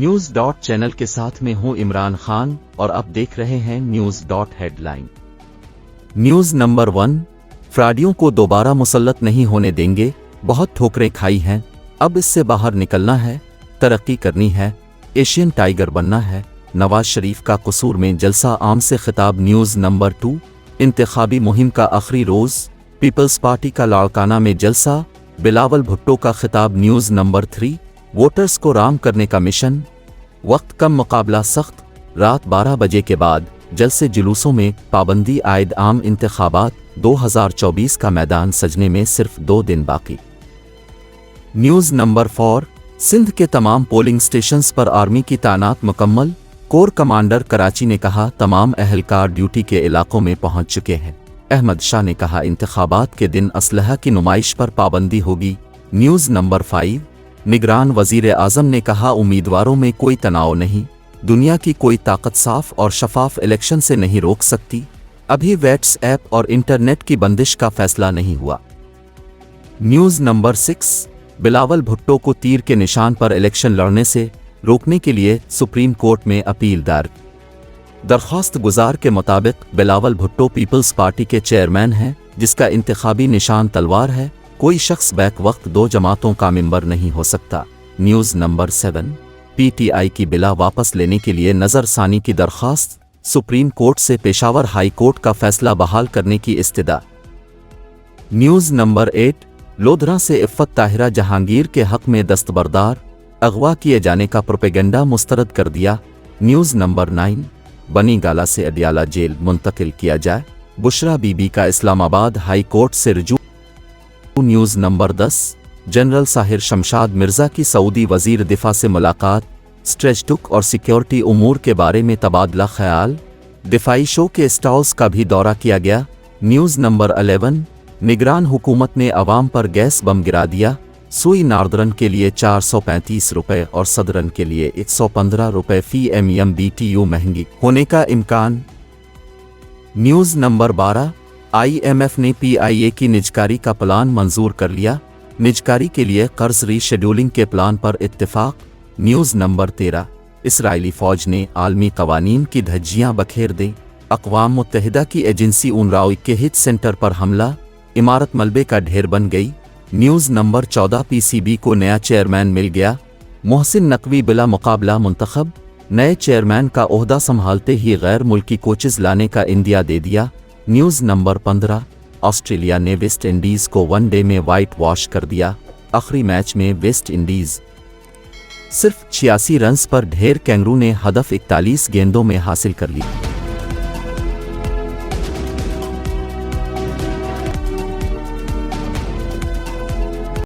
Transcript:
News dot channel के साथ में हूं इमरान खान और आप देख रहे हैं news dot headline. News number 1, फ्राडियों को दोबारा मुसल्लत नहीं होने देंगे, बहुत ठोकरें खाई हैं, अब इससे बाहर निकलना है, तरक्की करनी है, एशियन टाइगर बनना है, नवाज शरीफ का कसूर में जलसा आम से खिताब। न्यूज़ नंबर 2, इंतखाबी मुहिम का आखिरी रोज़, पीपल्स पार्टी का लाड़काना में जलसा, बिलावल भुट्टो का खिताब। न्यूज़ नंबर 3, वोटर्स को राम करने का मिशन, वक्त कम मुकाबला सख्त, रात 12 बजे के बाद जलसे जुलूसों में पाबंदी आयद, आम इंतखाबात 2024 का मैदान सजने में सिर्फ 2 दिन बाकी। न्यूज़ नंबर 4, सिंध के तमाम पोलिंग स्टेशंस पर आर्मी की तानात मुकम्मल, कोर कमांडर कराची ने कहा तमाम अहलकार ड्यूटी के इलाकों में पहुंच चुके हैं। अहमद शाह ने कहा इंतखाबात के दिन असलहा की नुमाइश पर पाबंदी होगी। न्यूज़ नंबर 5, निगरान वज़ीर आज़म ने कहा उम्मीदवारों में कोई तनाव नहीं, दुनिया की कोई ताकत साफ और शफाफ इलेक्शन से नहीं रोक सकती, अभी व्हाट्सएप और इंटरनेट की बंदिश का फैसला नहीं हुआ। न्यूज़ नंबर 6, बिलावल भुट्टो को तीर के निशान पर इलेक्शन लड़ने से रोकने के लिए सुप्रीम कोर्ट में अपील दायर। दरख्वास्त गुजार के मुताबिक बिलावल भुट्टो पीपल्स पार्टी के चेयरमैन हैं, जिसका इंतखाबी निशान तलवार है, कोई शख्स बैक वक्त 2 जमातों का मेंबर नहीं हो सकता। न्यूज़ नंबर 7, पीटीआई की बिला वापस लेने के लिए नज़रसानी की दरख्वास्त, सुप्रीम कोर्ट से पेशावर हाई कोर्ट का फैसला बहाल करने की इस्तदा। न्यूज़ नंबर 8, लोधरा से इफ़्फ़त ताहिरा जहांगीर के हक में दस्तबरदार, अगवा किए जाने का प्रोपेगेंडा मुस्तरद कर दिया। न्यूज़ नंबर 9, बनी गाला से अडियाला जेल मुंतकिल किया जाए, बुशरा बीबी का इस्लामाबाद हाई कोर्ट से रुजू। News number 10, general Sahir Shamshad Mirza की सऊदी वज़ीर दिफा से मुलाकात, स्ट्रेटजिक और सिक्योरिटी उमूर के बारे में तबादला ख्याल, दिफाई शो के स्टॉल्स का भी दौरा किया गया। न्यूज़ नंबर 11, निगरान हुकूमत ने अवाम पर गैस बम गिरा दिया, सुई नार्दरन के लिए 435 रुपये और सदरन के लिए 115 रुपये फी MMBTU महंगी होने का इम्कान। न्यूज़ नंबर 12, IMF ने PIA की निजकारी का प्लान मंजूर कर लिया, निजकारी के लिए कर्ज रीशेड्यूलिंग के प्लान पर इत्तेफाक। न्यूज़ नंबर 13, इसराइली फ़ौज ने आलमी कवानीन की धज्जियां बखेर दी, अक़वाम मुत्तहिदा की एजेंसी UNRWA के हिट सेंटर पर हमला, इमारत मलबे का ढेर बन गई। न्यूज़ नंबर 14, PCB को नया चेयरमैन मिल गया, मोहसिन नकवी बिला मुकाबला मुंतखब, नए चेयरमैन का ओहदा संभालते ही गैर मुल्की कोचेज़ लाने का इंदिया दे दिया। न्यूज़ नंबर 15, ऑस्ट्रेलिया ने वेस्ट इंडीज़ को 1 डे में वाइट वॉश कर दिया, आखिरी मैच में वेस्ट इंडीज़ सिर्फ 86 रन्स पर ढेर कैंगरू ने हदफ 41 गेंदों में हासिल कर ली।